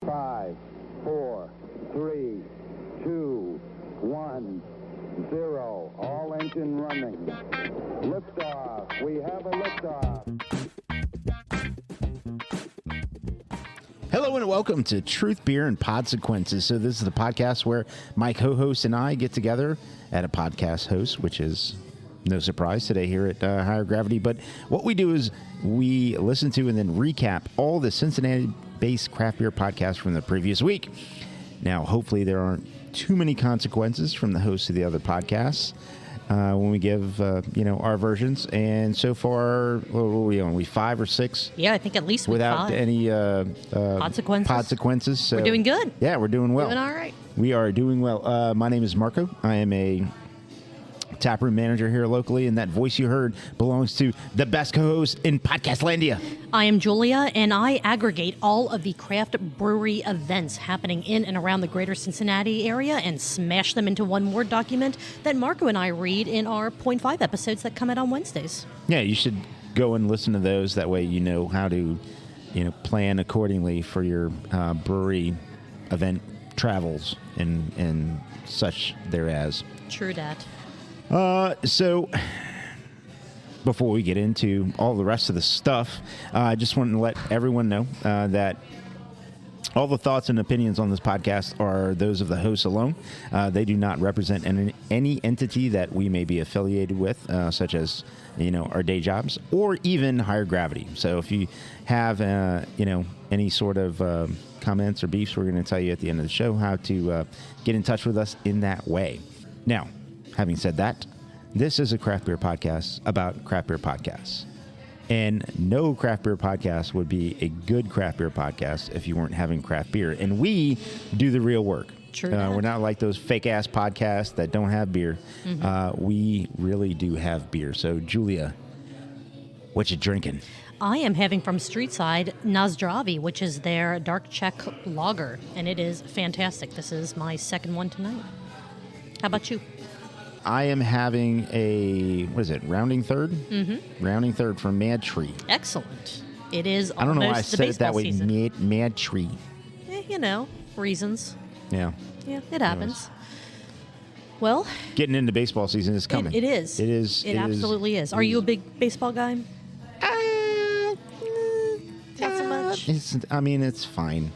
5, 4, 3, 2, 1, 0. All engine running. Liftoff. We have a liftoff. Hello and welcome to Truth, Beer, and Podsequences. So this is the podcast where my co-host and I get together at a podcast host, which is no surprise today here at Higher Gravity. But what we do is we listen to and then recap all the Cincinnati-based craft beer podcasts from the previous week. Now, hopefully there aren't too many consequences from the hosts of the other podcasts when we give, our versions. And so far, what are we on? We 5 or 6? Yeah, I think at least without 5. any Podsequences. So, we're doing good. Yeah, we're doing well. Doing all right. We are doing well. My name is Marco. I am a taproom manager here locally, and that voice you heard belongs to the best co-host in Podcastlandia. I am Julia, and I aggregate all of the craft brewery events happening in and around the greater Cincinnati area and smash them into one Word document that Marco and I read in our .5 episodes that come out on Wednesdays. Yeah, you should go and listen to those. That way you know how to, plan accordingly for your brewery event travels and such thereas. True that. So before we get into all the rest of the stuff, I just wanted to let everyone know that all the thoughts and opinions on this podcast are those of the hosts alone. They do not represent any entity that we may be affiliated with, such as, our day jobs or even Higher Gravity. So if you have, any sort of comments or beefs, we're going to tell you at the end of the show how to get in touch with us in that way. Now, having said that, this is a craft beer podcast about craft beer podcasts. And no craft beer podcast would be a good craft beer podcast if you weren't having craft beer. And we do the real work. True. We're not like those fake-ass podcasts that don't have beer. Mm-hmm. We really do have beer. So, Julia, what you drinking? I am having from Streetside Zdravi, which is their dark Czech lager, and it is fantastic. This is my second one tonight. How about you? I am having rounding third? Mm-hmm. Rounding third from MadTree. Excellent. It is almost I don't know why I said it that way, MadTree. Reasons. Yeah. Yeah, it happens. Well, getting into baseball season is coming. It is. It is. It absolutely is. Are you a big baseball guy? Not so much. It's fine.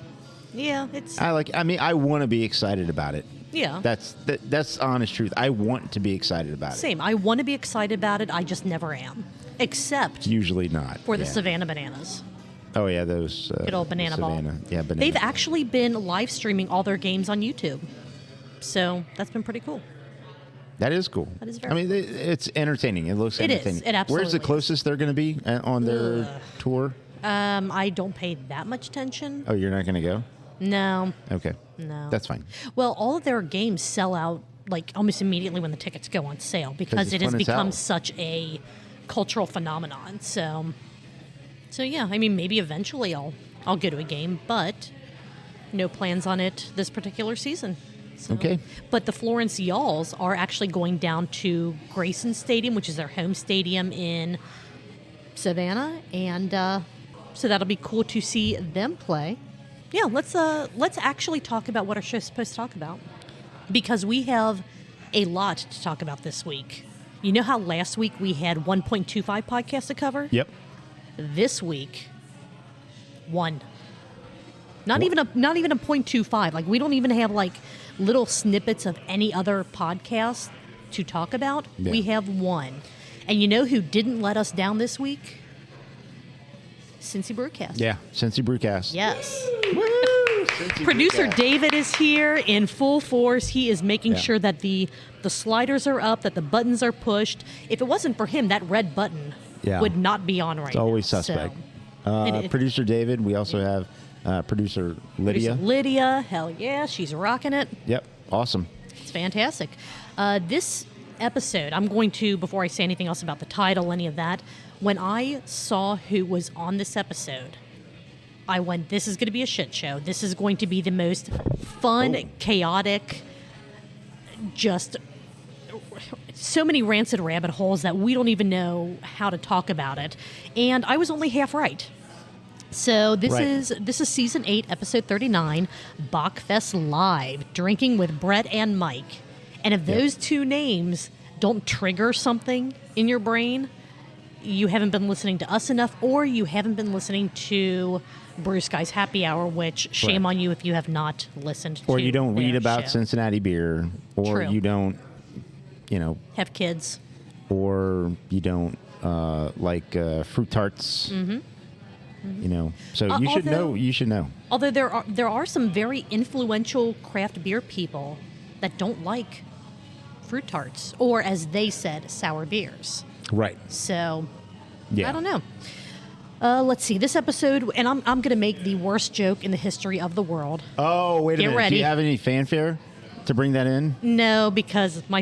Yeah, it's. I want to be excited about it. Yeah. That's honest truth. I want to be excited about it. Same. I want to be excited about it. I just never am. Except usually not for the Savannah Bananas. Oh yeah, those good old banana ball. Yeah, banana. They've actually been live streaming all their games on YouTube, so that's been pretty cool. That is cool. That is very. Cool. It's entertaining. It looks entertaining. It absolutely. Where's the closest they're going to be on their tour? I don't pay that much attention. Oh, you're not going to go? No. Okay. No. That's fine. Well, all of their games sell out like almost immediately when the tickets go on sale because it has become such a cultural phenomenon. So yeah, maybe eventually I'll go to a game, but no plans on it this particular season. So. Okay. But the Florence Y'alls are actually going down to Grayson Stadium, which is their home stadium in Savannah, and so that'll be cool to see them play. Yeah, let's actually talk about what our show's supposed to talk about, because we have a lot to talk about this week. You know how last week we had 1.25 podcasts to cover? Yep. This week, one. Not even a 0.25. Like, we don't even have like little snippets of any other podcast to talk about. Yeah. We have one. And you know who didn't let us down this week? Cincy Brewcast. Yeah, Cincy Brewcast. Yes. Producer David is here in full force. He is making sure that the sliders are up, that the buttons are pushed. If it wasn't for him, that red button would not be on right now. It's always suspect. So, Producer David. We also have producer Lydia. Lydia, hell yeah, she's rocking it. Yep, awesome. It's fantastic. This episode, I'm going to, before I say anything else about the title, any of that, when I saw who was on this episode, I went, this is going to be a shit show. This is going to be the most fun, chaotic, just so many rancid rabbit holes that we don't even know how to talk about it. And I was only half right. So this Right. is season 8, episode 39, Bockfest Live, drinking with Bret and Mike. And if those two names don't trigger something in your brain, you haven't been listening to us enough, or you haven't been listening to Bruce Guy's Happy Hour, which shame on you if you have not listened to. Or you don't read their about show. Cincinnati beer, or True. you don't, Have kids. or you don't like fruit tarts. Mm-hmm. So you should know. You should know. Although there are some very influential craft beer people that don't like fruit tarts, or as they said, sour beers. Right. So, Yeah. I don't know. Let's see. This episode, and I'm going to make the worst joke in the history of the world. Oh, wait a Get minute. ready. Do you have any fanfare to bring that in? No, because I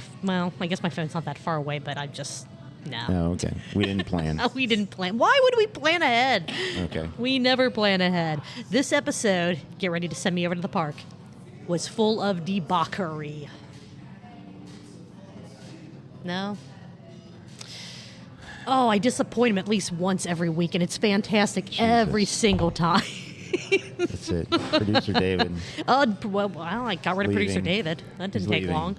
guess my phone's not that far away, but I just, no. Oh, okay. We didn't plan. We didn't plan. Why would we plan ahead? Okay. We never plan ahead. This episode, get ready to send me over to the park, was full of debauchery. No? Oh, I disappoint him at least once every week, and it's fantastic every single time. That's it. Producer David. Well, I got rid of producer Leaving. David. That didn't He's take leaving. long.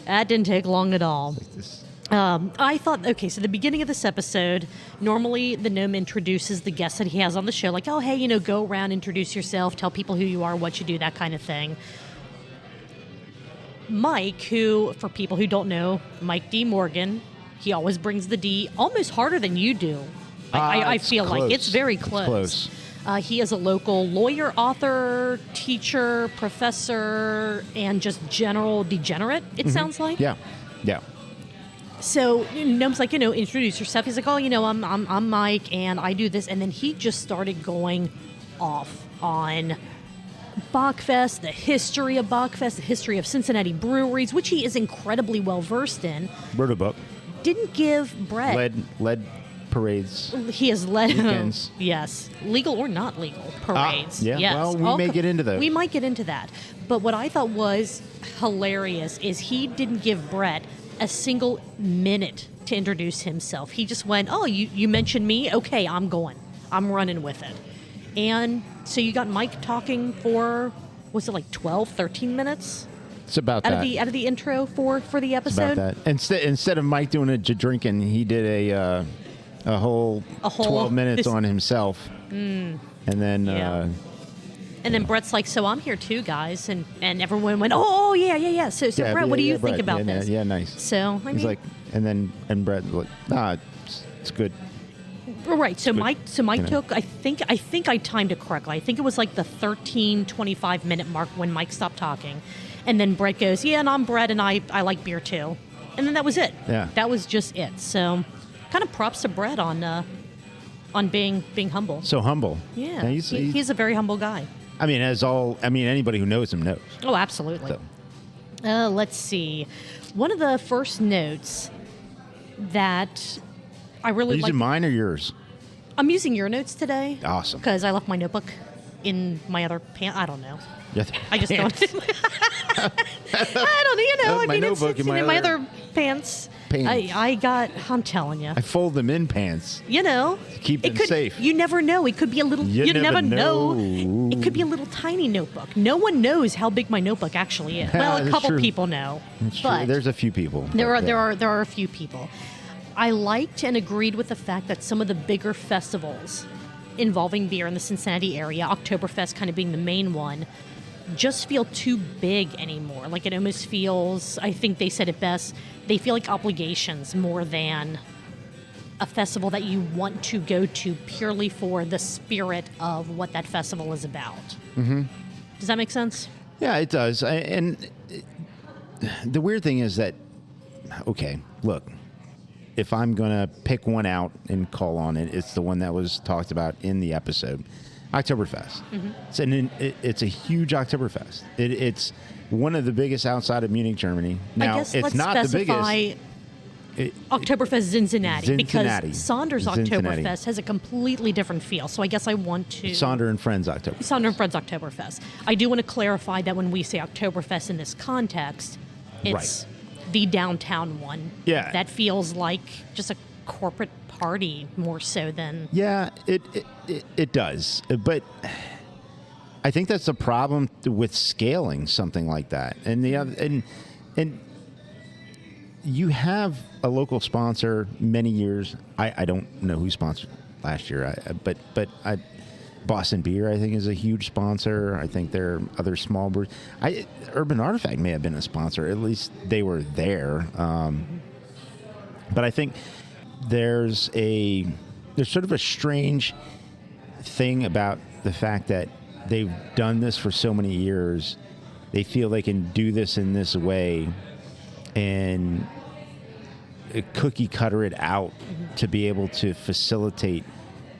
That didn't take long at all. This- I thought, okay, so the beginning of this episode, normally the gnome introduces the guests that he has on the show, like, oh, hey, go around, introduce yourself, tell people who you are, what you do, that kind of thing. Mike, who, for people who don't know, Mike D. Morgan, he always brings the D almost harder than you do. I it's feel like close. it's very It's close. close. He is a local lawyer, author, teacher, professor, and just general degenerate, it sounds like. Yeah. Yeah. So Gnome's like, introduce yourself. He's like, oh, I'm Mike, and I do this. And then he just started going off on Bockfest, the history of Bockfest, the history of Cincinnati breweries, which he is incredibly well versed in. Wrote a book. Didn't give Bret. Led parades. He has led Weekends. yes, legal or not legal parades. yeah, Yes. well, we may get into those. We might get into that. But what I thought was hilarious is he didn't give Bret a single minute to introduce himself. He just went, oh, you mentioned me? Okay, I'm going. I'm running with it. And so you got Mike talking for, was it like 12, 13 minutes? It's about Out that. of the intro for the It's episode? about that. Instead of Mike doing a drinking, he did a whole 12 minutes on himself. And then Yeah. And then Bret's like, so I'm here too, guys. And everyone went, oh, yeah. So Bret, what do you think Brett, about this? Yeah, nice. So, He's like, and Brett like, it's good. Right. So Mike took, I think I timed it correctly. I think it was like the 13-25 minute mark when Mike stopped talking. And then Bret goes, yeah, and I'm Bret, and I like beer too. And then that was it. Yeah. That was just it. So kind of props to Bret on being humble. So humble. Yeah. He's He's a very humble guy. anybody who knows him knows. Oh, absolutely. So. Let's see. One of the first notes that I Are really you like. using mine or yours? I'm using your notes today. Awesome. Because I left my notebook in my other pants. I don't know. Yes. I just don't. I don't know. My notebook it's in my other pants. Pants. I'm telling you. I fold them in pants. Keep it them safe. You never know. It could be a little. You never know. It could be a little tiny notebook. No one knows how big my notebook actually is. Well, a That's couple true. people know. It's true. But There's a few people. there but, are a few people. I liked and agreed with the fact that some of the bigger festivals involving beer in the Cincinnati area, Oktoberfest kind of being the main one, just feel too big anymore. Like it almost feels, I think they said it best, they feel like obligations more than a festival that you want to go to purely for the spirit of what that festival is about. Mm-hmm. Does that make sense? Yeah, it does. The weird thing is that, okay, look, if I'm going to pick one out and call on it, it's the one that was talked about in the episode, Oktoberfest. Mm-hmm. It's a huge Oktoberfest. It's one of the biggest outside of Munich, Germany. Now, I guess it's let's not specify the biggest. Oktoberfest Cincinnati, Cincinnati. because Saunders Cincinnati. Oktoberfest has a completely different feel. So I guess I want to... Sonder and Friends Oktoberfest. Sonder and Friends Oktoberfest. I do want to clarify that when we say Oktoberfest in this context, it's the downtown one. Yeah. That feels like just a corporate party more so than. Yeah, it does. But I think that's the problem with scaling something like that. And the other, and you have a local sponsor many years. I don't know who sponsored last year, but Boston Beer, I think, is a huge sponsor. I think there are other small breweries. Urban Artifact may have been a sponsor. At least they were there. But I think there's sort of a strange thing about the fact that they've done this for so many years. They feel they can do this in this way and cookie cutter it out to be able to facilitate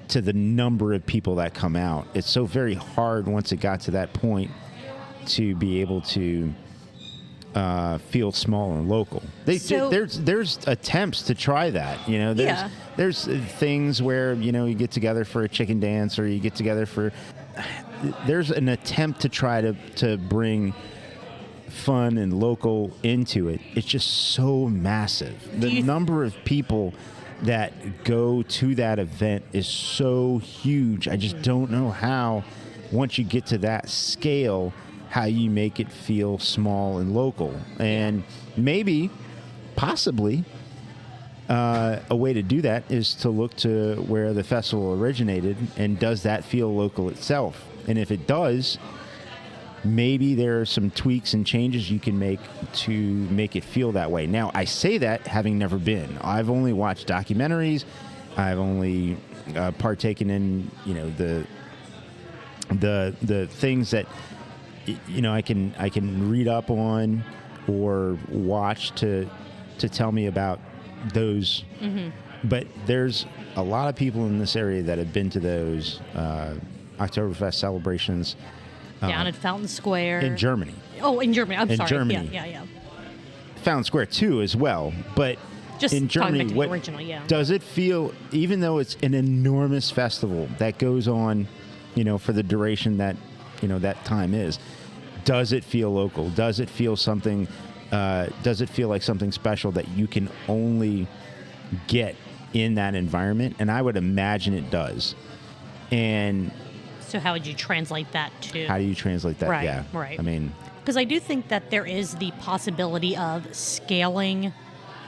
to the number of people that come out. It's so very hard once it got to that point to be able to feel small and local. There's attempts to try that. There's things where you get together for a chicken dance, or you get together for. There's an attempt to try to bring fun and local into it. It's just so massive. The number of people that go to that event is so huge. I just don't know how, once you get to that scale, how you make it feel small and local. And maybe, possibly, a way to do that is to look to where the festival originated, and does that feel local itself? And if it does, maybe there are some tweaks and changes you can make to make it feel that way. Now, I say that having never been. I've only watched documentaries. I've only partaken in, the things that, I can read up on or watch to tell me about those. Mm-hmm. But there's a lot of people in this area that have been to those Oktoberfest celebrations. Down at Fountain Square. In Germany. Oh, in Germany. I'm sorry. Germany. Yeah. Fountain Square, too, as well. But just in Germany, what original, does it feel, even though it's an enormous festival that goes on, for the duration that, that time is, does it feel local? Does it feel something, does it feel like something special that you can only get in that environment? And I would imagine it does. And so how would you translate that to? How do you translate that? Right, yeah. right. I mean, because I do think that there is the possibility of scaling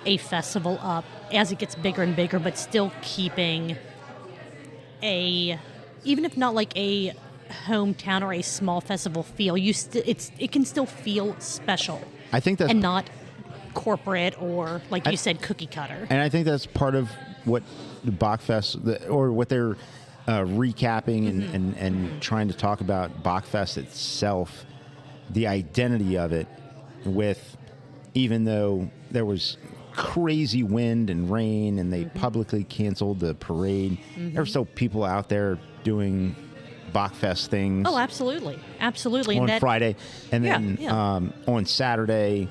a festival up as it gets bigger and bigger, but still keeping even if not like a hometown or a small festival feel, it can still feel special. I think that's, and not corporate or, like you said, cookie cutter. And I think that's part of what the Bockfest, or what they're recapping and trying to talk about Bockfest itself, the identity of it, with, even though there was crazy wind and rain and they publicly canceled the parade, there were still people out there doing Bockfest things. Oh, absolutely. Absolutely. On Friday. And then yeah. On Saturday,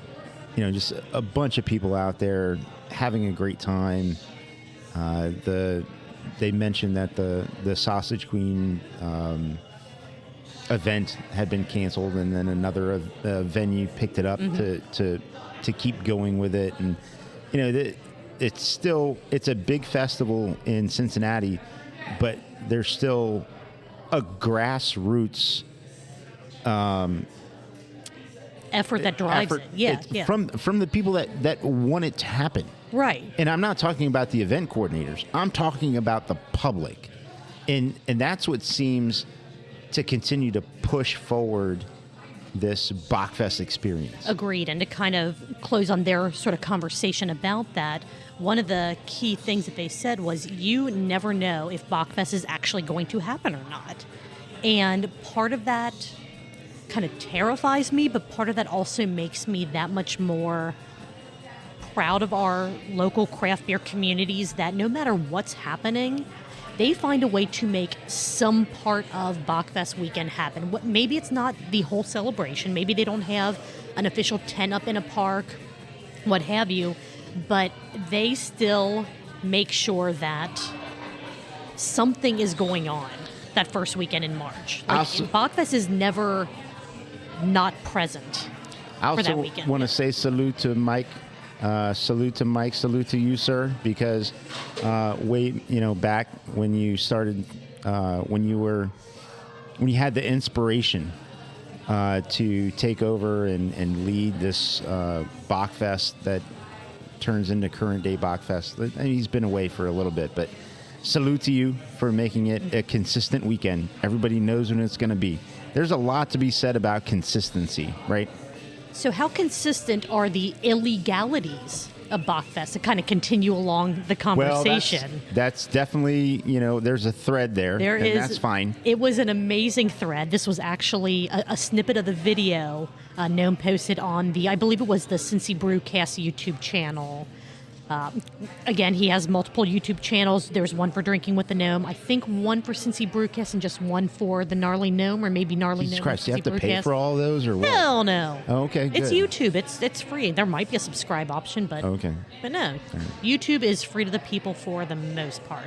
just a bunch of people out there having a great time. They mentioned that the Sausage Queen event had been canceled, and then another venue picked it up to keep going with it. And it's a big festival in Cincinnati, but there's still a grassroots effort that drives it. Yeah. From the people that want it to happen. Right. And I'm not talking about the event coordinators. I'm talking about the public. And that's what seems to continue to push forward this Bockfest experience. Agreed. And to kind of close on their sort of conversation about that, one of the key things that they said was, you never know if Bockfest is actually going to happen or not. And part of that kind of terrifies me, but part of that also makes me that much more proud of our local craft beer communities, that no matter what's happening, they find a way to make some part of Bockfest weekend happen. Maybe it's not the whole celebration. Maybe they don't have an official tent up in a park, what have you, but they still make sure that something is going on that first weekend in March. Bockfest is never not present for that weekend. I also want to say salute to Mike Salute to Mike. Salute to you, sir, because back when you started, when you had the inspiration to take over and lead this Bockfest that turns into current day Bockfest. I mean, he's been away for a little bit, but salute to you for making it a consistent weekend. Everybody knows when it's going to be. There's a lot to be said about consistency, right? So how consistent are the illegalities of Bockfest to kind of continue along the conversation? Well, that's definitely, there's a thread there. That's fine. It was an amazing thread. This was actually a snippet of the video Gnome posted on I believe it was the Cincy Brewcast YouTube channel. Again, he has multiple YouTube channels. There's one for Drinking with the Gnome. I think one for Cincy Brewcast and just one for the Gnarly Gnome, or maybe Gnarly Jesus Gnome. Christ, you have to pay for all those, or what? Hell no. Oh, okay, good. It's YouTube. It's free. There might be a subscribe option, but okay. But no, YouTube is free to the people for the most part.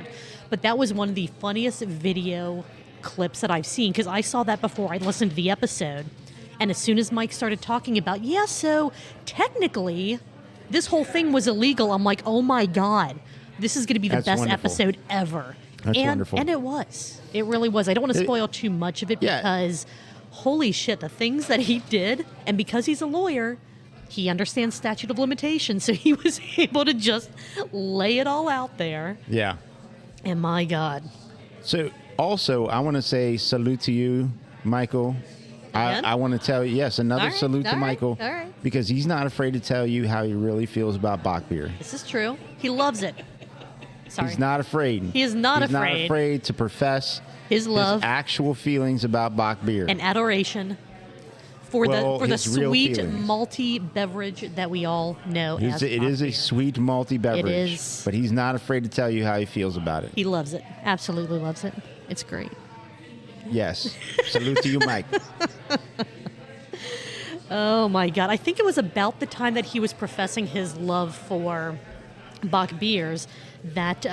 But that was one of the funniest video clips that I've seen, because I saw that before I listened to the episode, and as soon as Mike started talking about, so technically this whole thing was illegal, I'm like, oh my God, this is going to be the best wonderful. Episode ever. That's wonderful. And it was. It really was. I don't want to spoil too much of it because, holy shit, the things that he did, and because he's a lawyer, he understands statute of limitations, so he was able to just lay it all out there. Yeah. And my God. So, also, I want to say salute to you, Michael. I want to tell you, another salute to Michael. All right. Because he's not afraid to tell you how he really feels about Bock beer. This is true. He loves it. Sorry. He's not afraid. He is not He's afraid. not afraid to profess his love, his actual feelings about Bock beer. and adoration for the his real sweet feelings. malty beverage that we all know as It Bock is a beer. sweet malty beverage. It is. But he's not afraid to tell you how he feels about it. He loves it. Absolutely loves it. It's great. Yes. Salute to you, Mike. Oh my God. I think it was about the time that he was professing his love for Bock beers that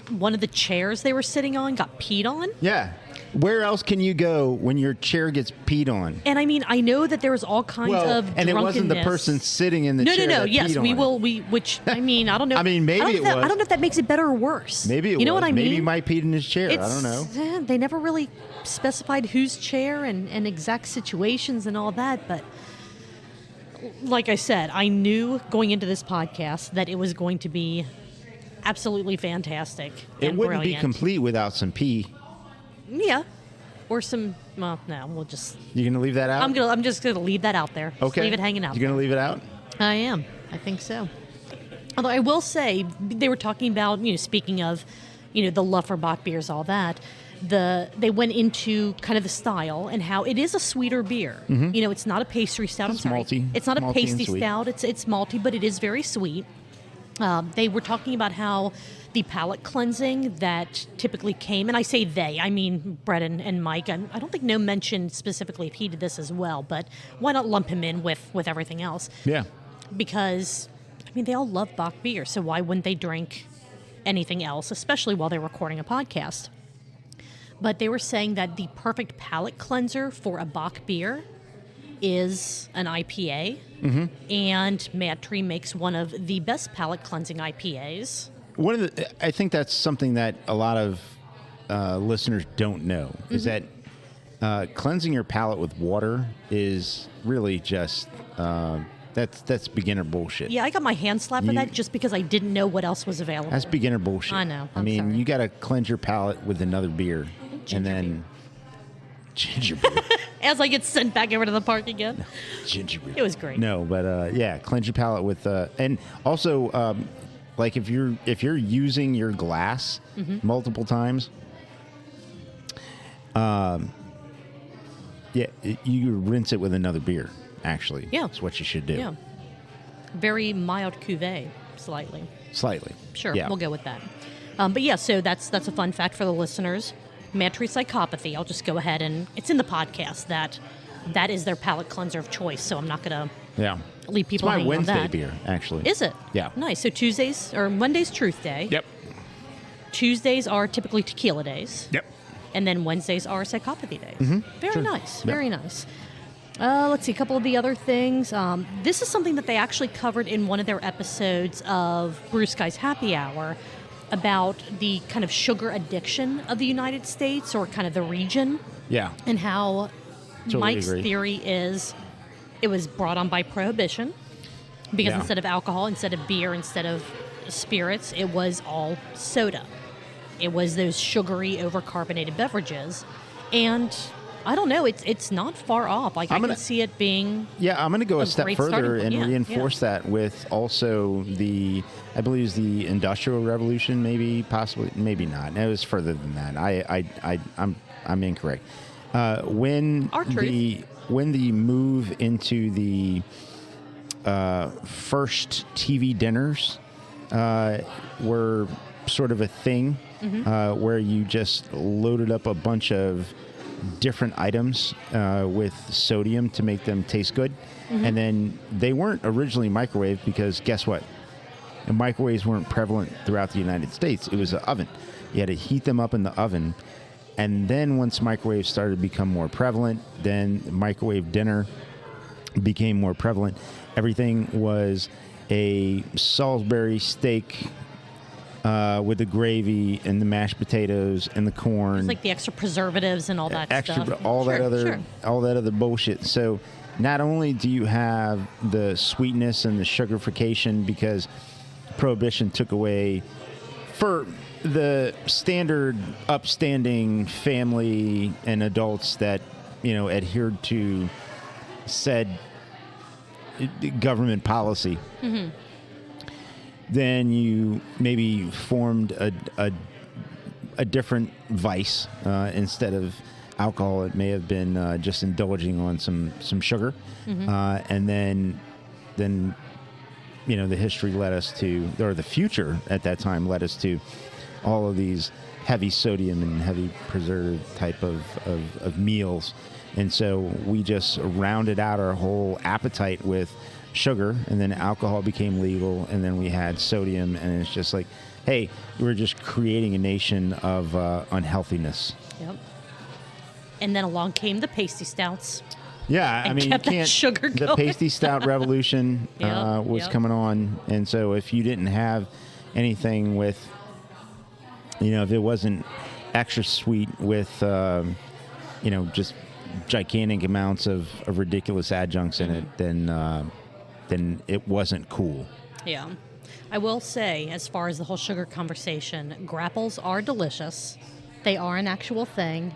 one of the chairs they were sitting on got peed on. Yeah. Where else can you go when your chair gets peed on? And I mean, I know that there was all kinds of and it wasn't the drunkenness. person sitting in the chair. No. that Yes, peed we on will. it. I mean, I don't know. I mean, maybe it was. I don't know if that makes it better or worse. Maybe it was. You know what I mean? Maybe Mike peed in his chair. I don't know. They never really specified whose chair and exact situations and all that. But like I said, I knew going into this podcast that it was going to be absolutely fantastic. It and wouldn't be brilliant. complete without some pee. Yeah. Or some. Well, no, we'll just. You gonna leave that out? I'm just gonna leave that out there. Just Okay. leave it hanging out. You're gonna leave it out? I am. I think so. Although I will say, they were talking about, speaking of, the love for Bock beers, all that. They went into kind of the style and how it is a sweeter beer. It's not a pastry stout. It's I'm sorry. malty. It's not a Malty and pasty sweet. stout. It's malty, but it is very sweet. They were talking about how the palate cleansing that typically came, and I say they, I mean Bret and Mike. I don't think Gnome mentioned specifically if he did this as well, but why not lump him in with everything else? Yeah. Because, they all love Bock beer, so why wouldn't they drink anything else, especially while they're recording a podcast? But they were saying that the perfect palate cleanser for a Bock beer is an IPA, and MadTree makes one of the best palate cleansing IPAs. I think that's something that a lot of listeners don't know, is that cleansing your palate with water is really just that's beginner bullshit. Yeah, I got my hand slapped for that just because I didn't know what else was available. That's beginner bullshit. I know. I mean, sorry. you got to cleanse your palate with another beer, and then ginger beer. As I get sent back over to the park again. Ginger beer. It was great. No, but cleanse your palate with and also like if you're using your glass multiple times, you rinse it with another beer. Actually, that's what you should do. Yeah, very mild cuvee, slightly. Sure, We'll go with that. But yeah, so that's a fun fact for the listeners. MadTree Psychopathy. I'll just go ahead and it's in the podcast that is their palate cleanser of choice. So I'm not gonna leave people it's my hanging Wednesday on that. beer, actually. Is it? Yeah. Nice. So Tuesdays or Monday's Truth Day. Yep. Tuesdays are typically tequila days. Yep. And then Wednesdays are psychopathy days. Very Sure. nice. Yep. Very nice. Let's see, a couple of the other things. This is something that they actually covered in one of their episodes of Brew Sky's Happy Hour about the kind of sugar addiction of the United States, or kind of the region. Yeah. And how Totally Mike's agree. theory is it was brought on by Prohibition, because instead of alcohol, instead of beer, instead of spirits, it was all soda. It was those sugary, overcarbonated beverages. And I don't know, it's not far off. Like, I can see it being I'm going to go a step great further starting point. and Yeah, reinforce that with also I believe it's the Industrial Revolution, maybe, possibly, maybe not. No, it was further than that. I'm incorrect. When the move into the first TV dinners were sort of a thing, where you just loaded up a bunch of different items with sodium to make them taste good. And then they weren't originally microwaved, because guess what? The microwaves weren't prevalent throughout the United States. It was an oven. You had to heat them up in the oven. And then once microwaves started to become more prevalent, then microwave dinner became more prevalent. Everything was a Salisbury steak with the gravy and the mashed potatoes and the corn. It's like the extra preservatives and all that stuff. All that other bullshit. So not only do you have the sweetness and the sugarification, because Prohibition took away, for the standard upstanding family and adults that, adhered to said government policy, then you maybe formed a different vice. Instead of alcohol, it may have been just indulging on some sugar, and then the history led us to, or the future at that time led us to, all of these heavy sodium and heavy preservative type of meals. And so we just rounded out our whole appetite with sugar, and then alcohol became legal, and then we had sodium, and it's just like, hey, we're just creating a nation of unhealthiness. Yep. And then along came the pasty stouts. Yeah, I mean, kept that sugar the going. pasty stout revolution was Yep. coming on, and so if you didn't have anything with, if it wasn't extra sweet with, just gigantic amounts of ridiculous adjuncts in it, then it wasn't cool. Yeah. I will say, as far as the whole sugar conversation, grapples are delicious. They are an actual thing.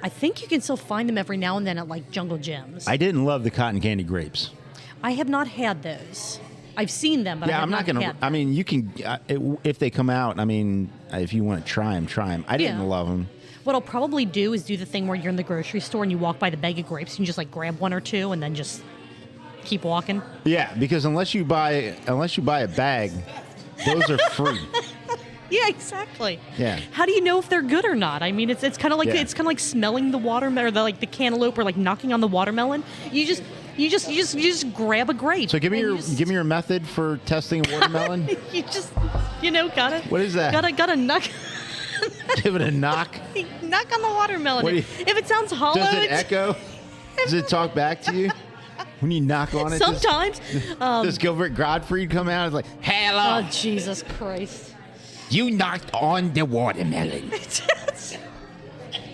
I think you can still find them every now and then at, like, Jungle Gyms. I didn't love the cotton candy grapes. I have not had those. I've seen them, but I have not had them. I mean, you can, if they come out, I mean, if you want to try them. I didn't love them. What I'll probably do is do the thing where you're in the grocery store and you walk by the bag of grapes and you just, like, grab one or two and then just keep walking. Yeah, because unless you buy a bag, those are free. Yeah, exactly. Yeah. How do you know if they're good or not? I mean, it's kind of like smelling the watermelon, or the cantaloupe, or like knocking on the watermelon. You just grab a grape. So give me your method for testing a watermelon. Gotta. What is that? Gotta knock. Give it a knock. Knock on the watermelon. If it sounds hollow, does it echo? Does it talk back to you when you knock on it? Sometimes. Does Gilbert Gottfried come out and like, hello? Oh, Jesus Christ. You knocked on the watermelon.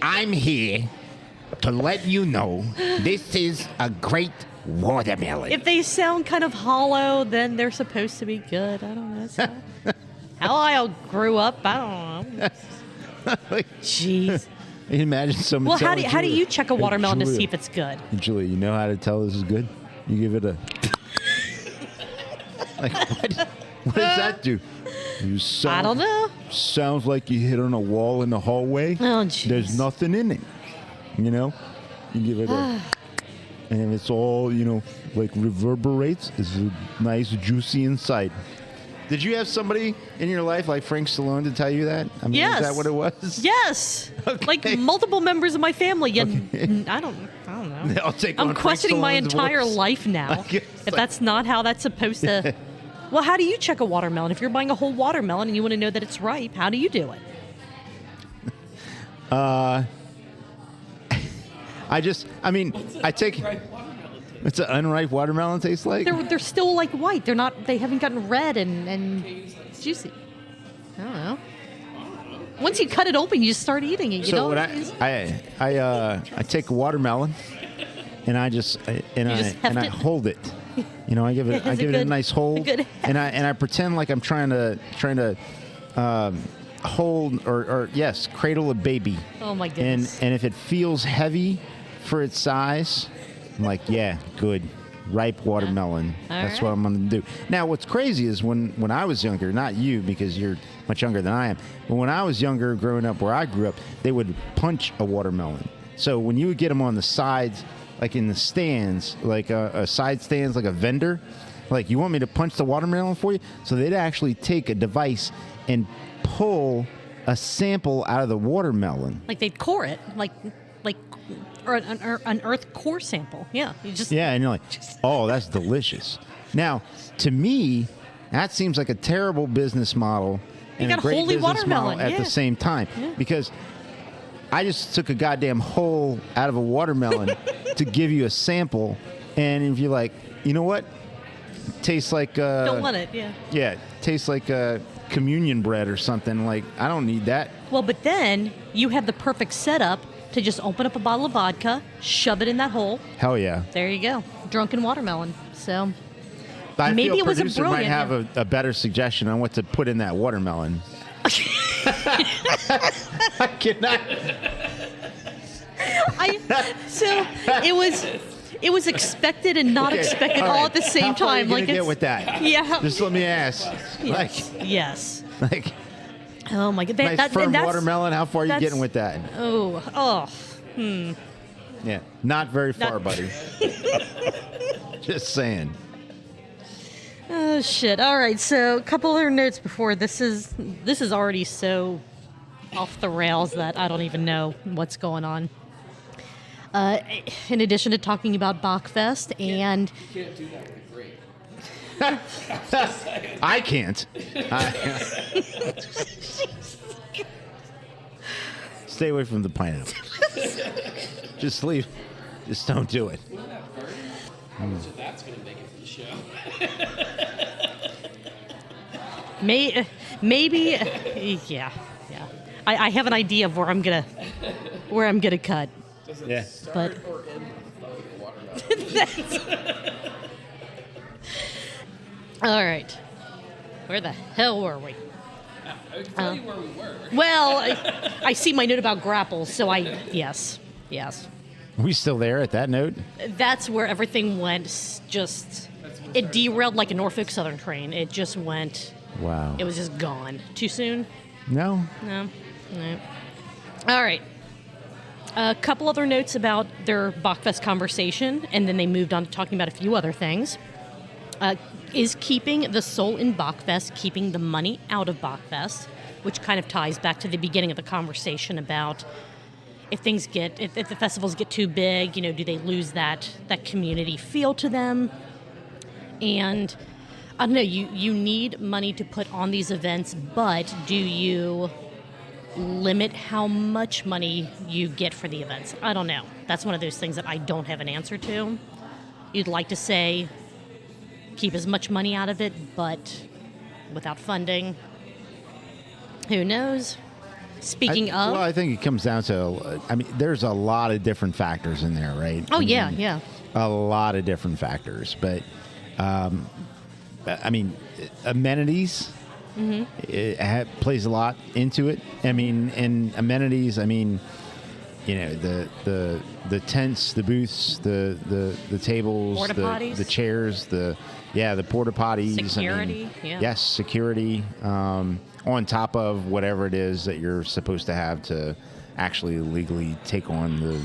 I'm here to let you know this is a great watermelon. If they sound kind of hollow, then they're supposed to be good. I don't know. That's how I grew up. I don't know. Jeez. I can imagine someone. Well, how do you check a watermelon to see if it's good? Julia, you know how to tell this is good? You give it a. Like, what does that do? I don't know. Sounds like you hit on a wall in the hallway. Oh, jeez. There's nothing in it. You give it a. And it's all, like reverberates. It's nice, juicy inside. Did you have somebody in your life like Frank Stallone to tell you that? I mean, yes. Is that what it was? Yes. Okay. Like multiple members of my family. And I don't know. I'll take I'm on questioning my Frank Stallone's entire voice. life now. If that's not how that's supposed to. Well, how do you check a watermelon? If you're buying a whole watermelon and you want to know that it's ripe, how do you do it? I take. It's an unripe watermelon tastes like. They're still like white. They're not. They haven't gotten red and juicy. I don't know. Once you cut it open, you just start eating it. You know. What I take a watermelon, and I hold it. You know, I give it a nice hold, and I pretend like I'm trying to hold or cradle a baby. Oh my goodness! And if it feels heavy for its size, I'm like, yeah, good. Ripe watermelon. That's what I'm going to do. Now, what's crazy is when I was younger, not you because you're much younger than I am, but when I was younger, growing up where I grew up, they would punch a watermelon. So when you would get them on the sides, like in the stands, like a side stands, like a vendor, like, you want me to punch the watermelon for you? So they'd actually take a device and pull a sample out of the watermelon. Like they'd core it, or an earth core sample. Yeah, and you're like, oh, that's delicious. Now, to me, that seems like a terrible business model and a great business model at the same time, because I just took a goddamn hole out of a watermelon to give you a sample, and if you're like, you know what, tastes like don't want it, it tastes like communion bread or something. Like, I don't need that. Well, but then you have the perfect setup to just open up a bottle of vodka, shove it in that hole. Hell yeah. There you go. Drunken watermelon. So maybe it was a producer brilliant. Might have a better suggestion on what to put in that watermelon. I cannot. So it was expected and not expected all at the same time. How far are you gonna get with that? Yeah. Just let me ask. Yes. Like. Oh my god! Nice firm watermelon. How far are you getting with that? Yeah, not very far, buddy. Just saying. Oh shit! All right, so a couple other notes before this is already so off the rails that I don't even know what's going on. In addition to talking about Bockfest and. You can't do that with grape. I can't. Stay away from the pineapple. Just leave. Just don't do it. How much of that's going to make it for the show? Maybe. Yeah. I have an idea of where I'm gonna cut. Does it Yeah. start or end with watermelon? All right. Where the hell were we? I can tell you where we were. Well, I see my note about grapples, so yes. Are we still there at that note? That's where everything went. It derailed like a Norfolk Southern train. It just went. Wow. It was just gone. Too soon? No. All right. A couple other notes about their Bockfest conversation, and then they moved on to talking about a few other things. Is keeping the soul in Bockfest, keeping the money out of Bockfest, which kind of ties back to the beginning of the conversation about if the festivals get too big, do they lose that community feel to them? And I don't know, you need money to put on these events, but do you limit how much money you get for the events? I don't know. That's one of those things that I don't have an answer to. You'd like to say keep as much money out of it, but without funding, who knows? Speaking of... Well, I think it comes down to, there's a lot of different factors in there, right? Oh, yeah. A lot of different factors. But, amenities plays a lot into it. And amenities, the tents, the booths, the tables, porta potties, the chairs, the porta potties, security, yes, security, on top of whatever it is that you're supposed to have to actually legally take on the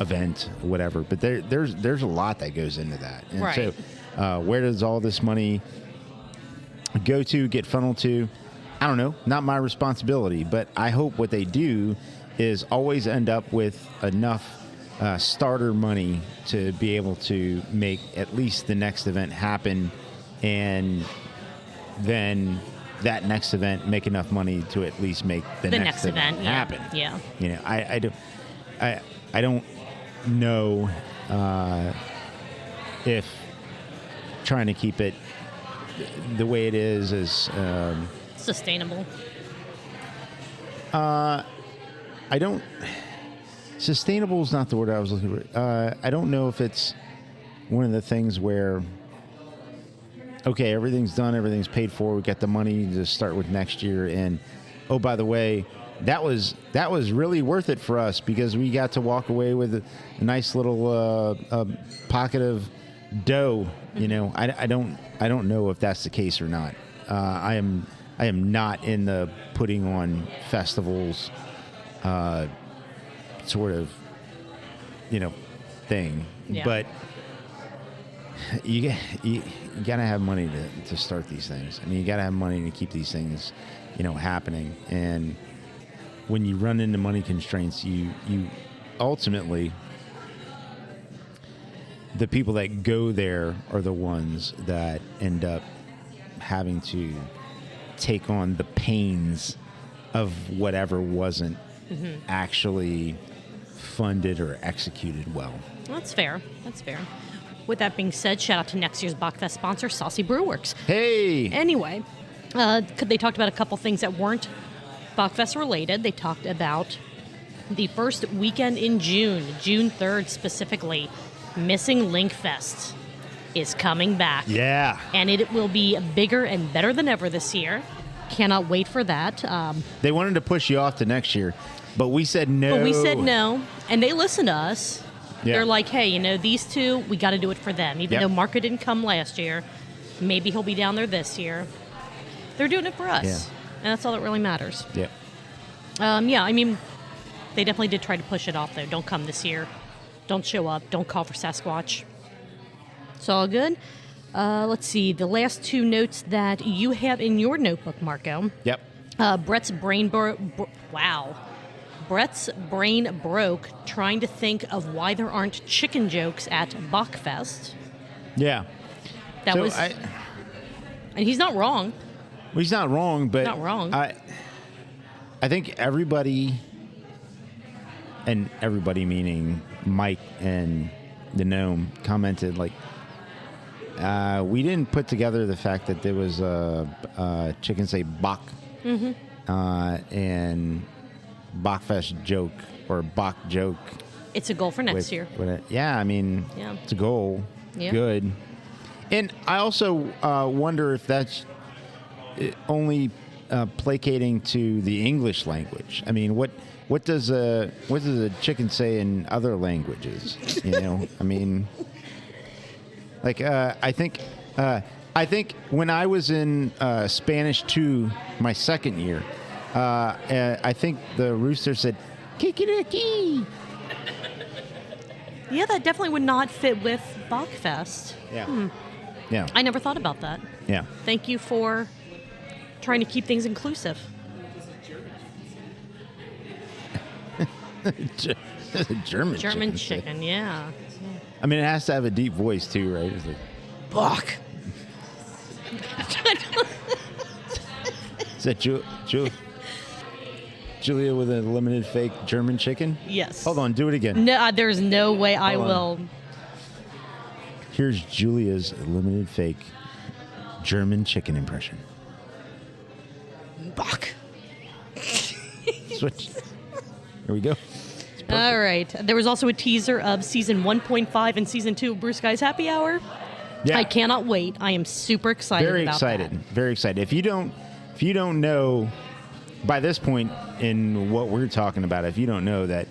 event, whatever. But there's a lot that goes into that, and right. So where does all this money get funneled to? I don't know, not my responsibility, but I hope what they do is always end up with enough starter money to be able to make at least the next event happen, and then that next event make enough money to at least make the next event happen. Yeah. You know, I don't know if trying to keep it the way it is Sustainable. Sustainable is not the word I was looking for. I don't know if it's one of the things where, okay, everything's done, everything's paid for, we got the money to start with next year, and oh, by the way, that was really worth it for us because we got to walk away with a nice little pocket of dough. You know, I don't know if that's the case or not. I am not in the putting on festivals sort of, you know, thing. Yeah. But you gotta have money to start these things. I mean, you gotta have money to keep these things, you know, happening. And when you run into money constraints, you ultimately, the people that go there are the ones that end up having to take on the pains of whatever wasn't actually funded or executed well. That's fair. With that being said, shout out to next year's Bockfest sponsor, Cincy Brewworks. Hey! Anyway, they talked about a couple things that weren't Bockfest related. They talked about the first weekend in June 3rd specifically, Missing Link Fest is coming back. Yeah. And it will be bigger and better than ever this year. Cannot wait for that. They wanted to push you off to next year, but we said no. And they listened to us. Yeah. They're like, hey, you know, these two, we got to do it for them. Even though Marco didn't come last year, maybe he'll be down there this year. They're doing it for us. Yeah. And that's all that really matters. Yeah. I mean, they definitely did try to push it off, though. Don't come this year. Don't show up. Don't call for Sasquatch. It's all good. Let's see. The last two notes that you have in your notebook, Marco. Yep. Brett's brain broke trying to think of why there aren't chicken jokes at Bockfest. Yeah. And he's not wrong. Well, he's not wrong, but Not wrong. I think everybody meaning Mike and the Gnome, commented like, we didn't put together the fact that there was a chicken say Bock and Bockfest joke or Bock joke. It's a goal for next year. I mean, it's a goal. Yeah. Good. And I also wonder if that's only placating to the English language. I mean, what does a chicken say in other languages? You know, I mean, like I think when I was in Spanish 2, my second year, I think the rooster said "kikiriki." Yeah, that definitely would not fit with Bockfest. Yeah. Yeah. I never thought about that. Yeah. Thank you for trying to keep things inclusive. German chicken, yeah. I mean, it has to have a deep voice too, right? It's like, Bock. is that Julia with a limited fake German chicken? Yes. Hold on, do it again. No, there's no way I will. Here's Julia's limited fake German chicken impression. Bock. Switch. Here we go. All right. There was also a teaser of season 1.5 and season 2 of Blue Sky's Happy Hour. Yeah. I cannot wait. I am super excited about that. Very excited. If you don't know by this point in what we're talking about, if you don't know that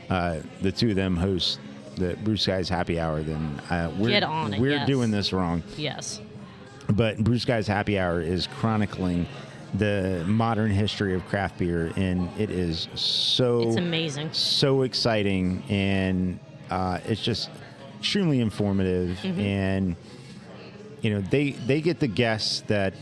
the two of them host the Blue Sky's Happy Hour, then we're doing this wrong. Yes. But Blue Sky's Happy Hour is chronicling the modern history of craft beer, and it is It's amazing. so exciting, and it's just extremely informative. And you know, they get the guests that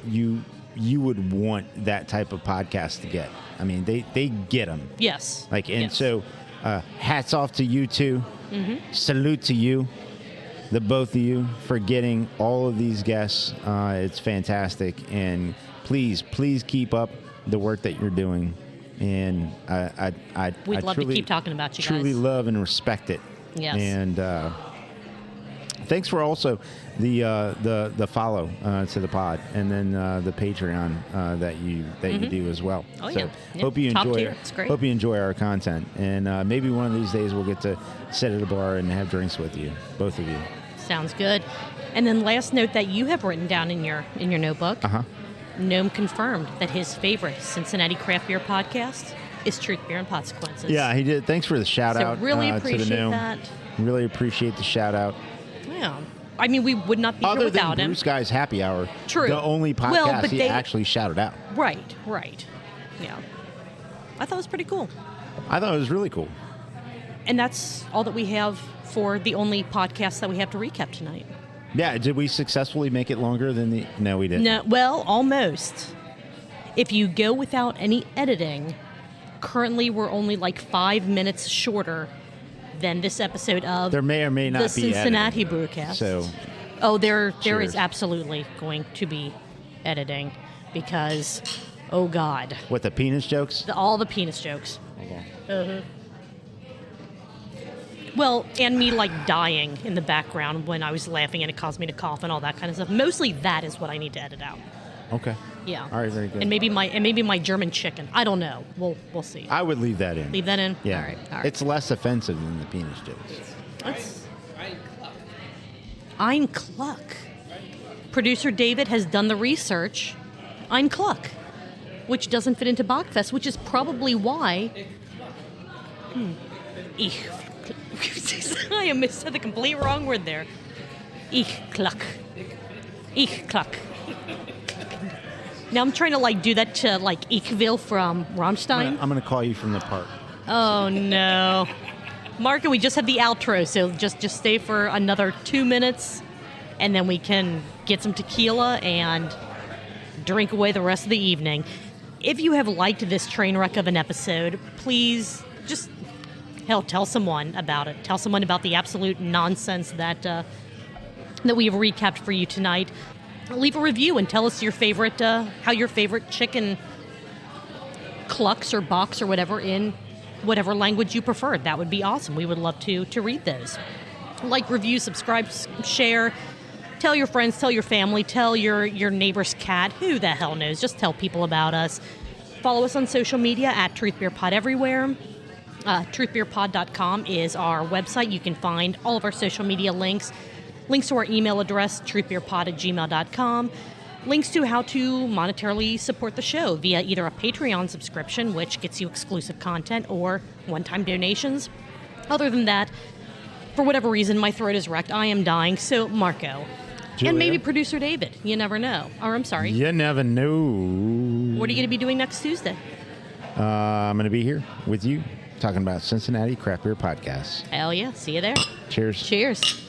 you would want that type of podcast to get. I mean, they get them. Yes. So hats off to you two. Salute to you. the both of you for getting all of these guests. It's fantastic, and please keep up the work that you're doing. And We'd love truly, to keep talking about you guys. truly love and respect it. Yes. And thanks for also the follow to the pod, and then the Patreon that you do as well. Oh, so yeah. hope you Top enjoy tier. it. It's great. Hope you enjoy our content, and maybe one of these days we'll get to sit at a bar and have drinks with you, both of you. Sounds good. And then last note that you have written down in your notebook. Gnome confirmed that his favorite Cincinnati craft beer podcast is Truth Beer and Consequences. Yeah, he did. Thanks for the shout out. Really to appreciate the Gnome. that. Really appreciate the shout out. Yeah. I mean, we would not be Other here without than him. Bruce Guy's Happy Hour, True. the only podcast Well, but he they- actually shouted out. Right. Yeah. I thought it was pretty cool. I thought it was really cool. And that's all that we have for the only podcast that we have to recap tonight. Yeah, did we successfully make it longer than the... No, we didn't. No, well, almost. If you go without any editing, currently we're only like 5 minutes shorter than this episode of There may or may not the be Cincinnati editing. Brewcast. So, Oh, there Cheers. is absolutely going to be editing because, oh God, what, the penis jokes? all the penis jokes. Okay. Well, and me like dying in the background when I was laughing and it caused me to cough and all that kind of stuff. Mostly that is what I need to edit out. Okay. Yeah. All right, very good. And maybe my German chicken. I don't know. We'll see. I would leave that in. Leave that in. Yeah. All right. It's less offensive than the penis jokes. Let's. Ein Cluck. Ein Cluck. Producer David has done the research. Ein Cluck, which doesn't fit into Bockfest, which is probably why. Ich. I almost said the complete wrong word there. Ich Cluck. Ich Cluck. Now I'm trying to like do that to like Ich will from Rammstein. I'm going to call you from the park. Oh no. Mark, we just had the outro, so just stay for another 2 minutes, and then we can get some tequila and drink away the rest of the evening. If you have liked this train wreck of an episode, please just tell someone about it. Tell someone about the absolute nonsense that we have recapped for you tonight. Leave a review and tell us your favorite, how your favorite chicken clucks or box or whatever in whatever language you prefer. That would be awesome. We would love to read those. Like, review, subscribe, share. Tell your friends, tell your family, tell your neighbor's cat. Who the hell knows? Just tell people about us. Follow us on social media at Truth Beer Pod everywhere. Truthbeerpod.com is our website. You can find all of our social media links. Links to our email address, truthbeerpod@gmail.com. Links to how to monetarily support the show via either a Patreon subscription, which gets you exclusive content, or one-time donations. Other than that, for whatever reason, my throat is wrecked. I am dying. So, Marco. Julia? And maybe producer David. You never know. Or, I'm sorry. You never know. What are you going to be doing next Tuesday? I'm going to be here with you talking about Cincinnati Craft Beer Podcast. Hell yeah. See you there. Cheers. Cheers.